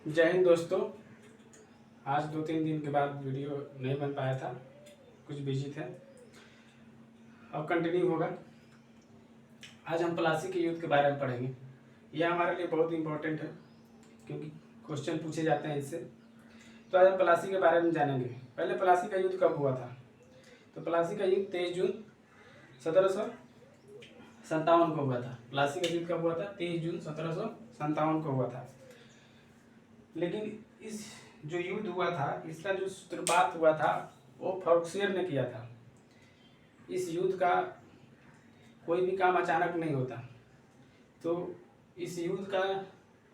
जय हिंद दोस्तों। आज 2-3 दिन के बाद वीडियो नहीं बन पाया था, कुछ बिजी थे। अब कंटिन्यू होगा। आज हम प्लासी के युद्ध के बारे में पढ़ेंगे। यह हमारे लिए बहुत इंपॉर्टेंट है क्योंकि क्वेश्चन पूछे जाते हैं इससे। तो आज हम प्लासी के बारे में जानेंगे। पहले प्लासी का युद्ध कब हुआ था? तो प्लासी का युद्ध 23 जून 1757 को हुआ था। प्लासी का युद्ध कब हुआ था? 23 जून 1757 को हुआ था। लेकिन इस जो युद्ध हुआ था, इसका जो सूत्रपात हुआ था वो फर्रुखसियर ने किया था। इस युद्ध का कोई भी काम अचानक नहीं होता। तो इस युद्ध का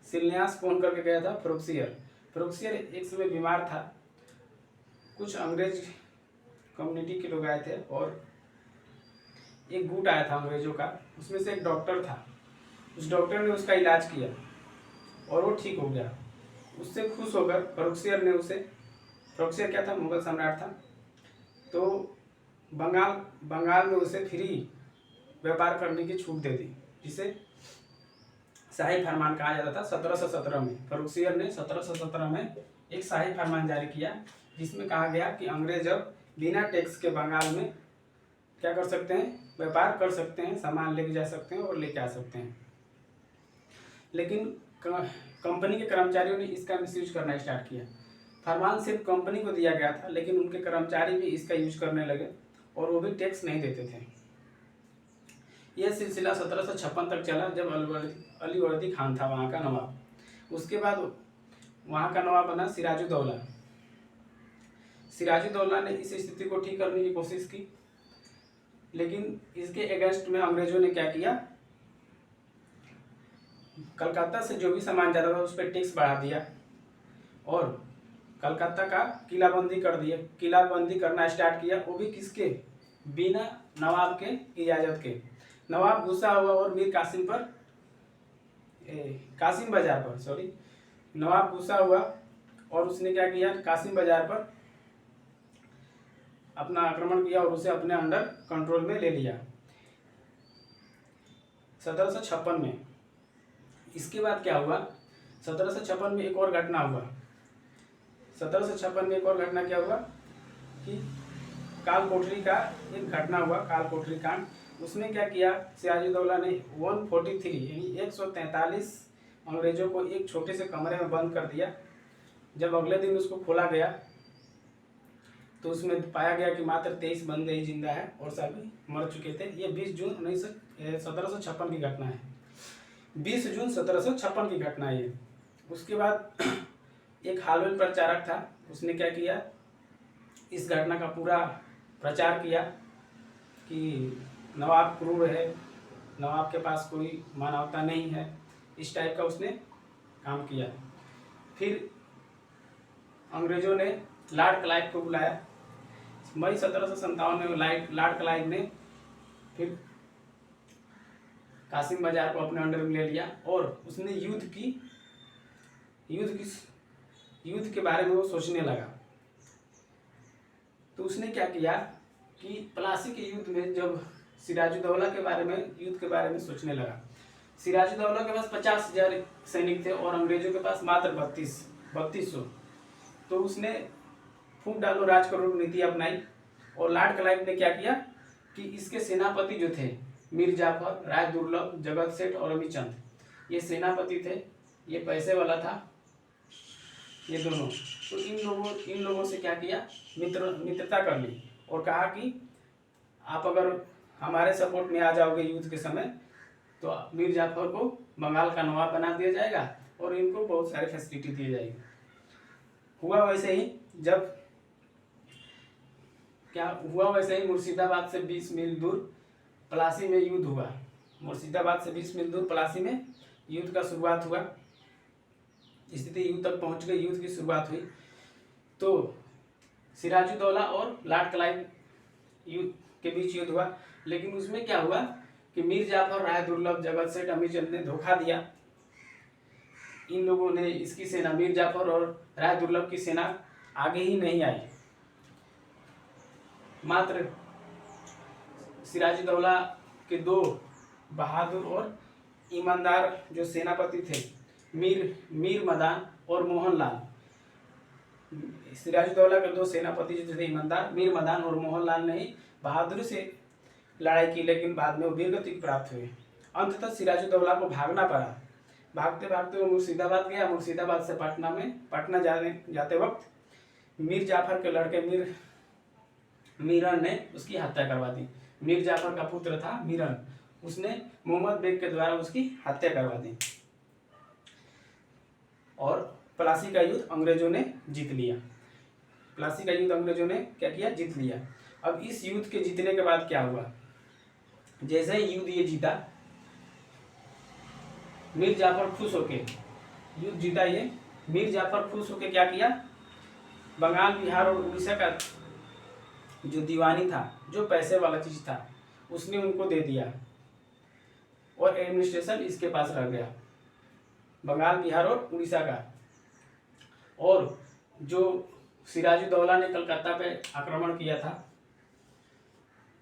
शिलान्यास कौन करके गया था? फर्रुखसियर। फर्रुखसियर एक समय बीमार था। कुछ अंग्रेज कम्युनिटी के लोग आए थे और एक गुट आया था अंग्रेजों का। उसमें से एक डॉक्टर था। उस डॉक्टर ने उसका इलाज किया और वो ठीक हो गया। उससे खुश होकर फर्रुखसियर क्या था? मुगल सम्राट था। तो बंगाल में उसे फ्री व्यापार करने की छूट दे दी, जिसे शाही फरमान कहा जाता था। 1717 में फर्रुखसियर ने 1717 में एक शाही फरमान जारी किया, जिसमें कहा गया कि अंग्रेज अब बिना टैक्स के बंगाल में क्या कर सकते हैं? व्यापार कर सकते हैं, सामान लेके जा सकते हैं और लेके आ सकते हैं। लेकिन कंपनी के कर्मचारियों ने इसका मिसयूज करना स्टार्ट किया। फरमान सिर्फ कंपनी को दिया गया था, लेकिन उनके कर्मचारी भी इसका यूज करने लगे और वो भी टैक्स नहीं देते थे। यह सिलसिला 1756 तक चला, जब अलीवर्दी खान था वहाँ का नवाब। उसके बाद वहाँ का नवाब बना सिराजुद्दौला। सिराजुद्दौला ने इस स्थिति को ठीक करने की कोशिश की, लेकिन इसके अगेंस्ट में अंग्रेजों ने क्या किया? कलकत्ता से जो भी सामान जाता था उस पर टैक्स बढ़ा दिया और कलकत्ता का किलाबंदी कर दिया। किलाबंदी करना स्टार्ट किया, वो भी किसके? बिना नवाब के इजाज़त के। नवाब गुस्सा हुआ और मीर कासिम पर कासिम बाजार पर सॉरी नवाब गुस्सा हुआ और उसने क्या किया? कासिम बाजार पर अपना आक्रमण किया और उसे अपने अंडर कंट्रोल में ले लिया 1756 में। इसके बाद क्या हुआ? 1756 में एक और घटना हुआ। 1756 में एक और घटना क्या हुआ कि काल कोठरी का एक घटना हुआ, काल कोठरी कांड। उसमें क्या किया? सिराजुद्दौला ने 143 यानी 143 अंग्रेजों को एक छोटे से कमरे में बंद कर दिया। जब अगले दिन उसको खोला गया तो उसमें पाया गया कि मात्र 23 बंदे ही जिंदा है और सभी मर चुके थे। ये 20 जून 1756 की घटना है। 20 जून 1756 की घटना है ये। उसके बाद एक हालवेल प्रचारक था, उसने क्या किया? इस घटना का पूरा प्रचार किया कि नवाब क्रूर है, नवाब के पास कोई मानवता नहीं है। इस टाइप का उसने काम किया। फिर अंग्रेजों ने लॉर्ड क्लाइव को बुलाया। मई 1757 में लॉर्ड क्लाइव ने फिर कासिम बाजार को अपने अंडर में ले लिया और उसने युद्ध के बारे में वो सोचने लगा। तो उसने क्या किया कि प्लासी के युद्ध में जब सिराजुद्दौला के बारे में युद्ध के बारे में सोचने लगा। सिराजुद्दौला के पास 50,000 सैनिक थे और अंग्रेजों के पास मात्र 3200। तो उसने फूट डालो राज करो नीति अपनाई और लॉर्ड क्लाइव ने क्या किया कि इसके सेनापति जो थे मीर जाफर, राय दुर्लभ, जगत सेठ और अमीचंद, ये सेनापति थे। ये पैसे वाला था, ये दोनों। तो इन लोगों से क्या किया? मित्रता कर ली और कहा कि आप अगर हमारे सपोर्ट में आ जाओगे युद्ध के समय तो मीर जाफर को बंगाल का नवाब बना दिया जाएगा और इनको बहुत सारी फैसिलिटी दी जाएगी। हुआ वैसे ही। जब क्या हुआ वैसे ही, मुर्शिदाबाद से 20 मील दूर प्लासी में युद्ध हुआ। मुर्शिदाबाद से 20 मील दूर प्लासी में युद्ध का शुरुआत हुआ। स्थिति युद्ध तक पहुंच गई, युद्ध की शुरुआत हुई। तो सिराजुद्दौला और लॉर्ड क्लाइव के बीच युद्ध हुआ। लेकिन उसमें क्या हुआ कि मीर जाफर, राय दुर्लभ, जगत सेठ, अमीचंद ने धोखा दिया। इन लोगों ने इसकी सेना, मीर जाफर और राय दुर्लभ की सेना आगे ही नहीं आई। मात्र सिराजुद्दौला के 2 बहादुर और ईमानदार जो सेनापति थे, मीर मदान और मोहनलाल। सिराजुद्दौला के दो सेनापति जो थे ईमानदार, मीर मदान और मोहनलाल ने ही बहादुरी से लड़ाई की, लेकिन बाद में वो वीरगति प्राप्त हुए। अंततः सिराजुद्दौला को भागना पड़ा। भागते भागते वो मुर्शिदाबाद गया। मुर्शिदाबाद से पटना जाते वक्त मीर जाफर के लड़के मीरन ने उसकी हत्या करवा दी। मीर जाफर का पुत्र था मीरन, उसने मोहम्मद बेग के द्वारा उसकी हत्या करवा दी और प्लासी का युद्ध अंग्रेजों ने जीत लिया। प्लासी का युद्ध अंग्रेजों ने क्या किया? जीत लिया। अब इस युद्ध के जीतने के बाद क्या हुआ? जैसे ही युद्ध ये जीता, मीर जाफर खुश होके युद्ध जीता ये, मीर जाफर खुश होके क्या किया? बंगाल, बिहार और उड़ीसा का जो दीवानी था, जो पैसे वाला चीज था, उसने उनको दे दिया और एडमिनिस्ट्रेशन इसके पास रह गया, बंगाल, बिहार और उड़ीसा का। और जो सिराजुद्दौला ने कलकत्ता पे आक्रमण किया था,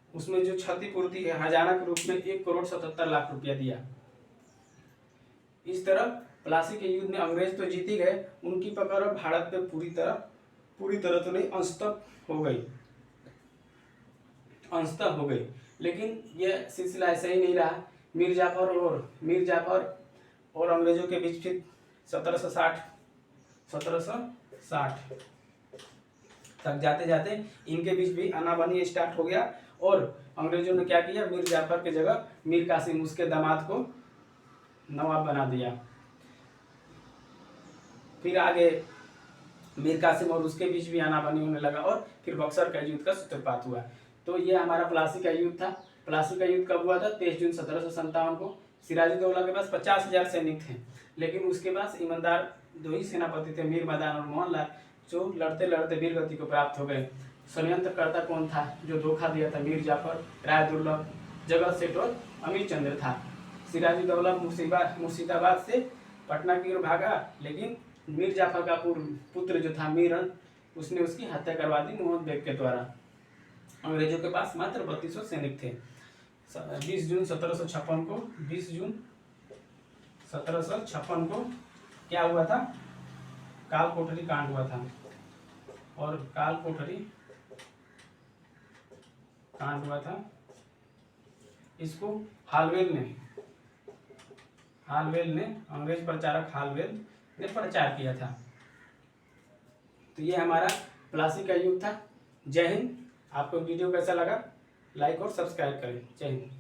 उसमें जो क्षतिपूर्ति है हर्जाना के रूप में 1,77,00,000 रुपया दिया। इस तरह प्लासी के युद्ध में अंग्रेज तो जीत ही गए, उनकी पकड़ भारत पे पूरी तरह तो नहीं, अंशतः हो गई। लेकिन यह सिलसिला ऐसा ही नहीं रहा। मीर जाफर और अंग्रेजों के बीच फिर 1760 तक जाते जाते इनके बीच भी आनाबानी स्टार्ट हो गया और अंग्रेजों ने क्या किया? मीर जाफर के जगह मीर कासिम, उसके दामाद को नवाब बना दिया। फिर आगे मीर कासिम और उसके बीच भी आनाबानी होने लगा और फिर बक्सर का युद्ध का सूत्रपात हुआ। तो ये हमारा प्लासी का युद्ध था। प्लासी का युद्ध कब हुआ था? 23 जून 1757 को। सिराजुद्दौला के पास 50,000 सैनिक थे, लेकिन उसके पास ईमानदार 2 ही सेनापति थे, मीर मदान और मोहनलाल, जो लड़ते लड़ते वीरगति को प्राप्त हो गए। षड्यंत्रकर्ता कौन था जो धोखा दिया था? मीर जाफर, राय दुर्लभ, जगत सेठ और अमीर चंद्र था। सिराजुद्दौला मुर्शिदाबाद से पटना की ओर भागा, लेकिन मीर जाफर का पुत्र जो था मीरन, उसने उसकी हत्या करवा दी मोहम्मद बेग के द्वारा। अंग्रेजों के पास मात्र 3200 सैनिक थे। 20 जून 1756 को क्या हुआ था? काल कोठरी कांड हुआ था। और काल कोठरी कांड हुआ था, इसको हालवेल ने अंग्रेज प्रचारक हालवेल ने प्रचार किया था। तो ये हमारा प्लासी का युद्ध था। जय हिंद। आपको वीडियो कैसा लगा? लाइक और सब्सक्राइब करें। जय हिंद।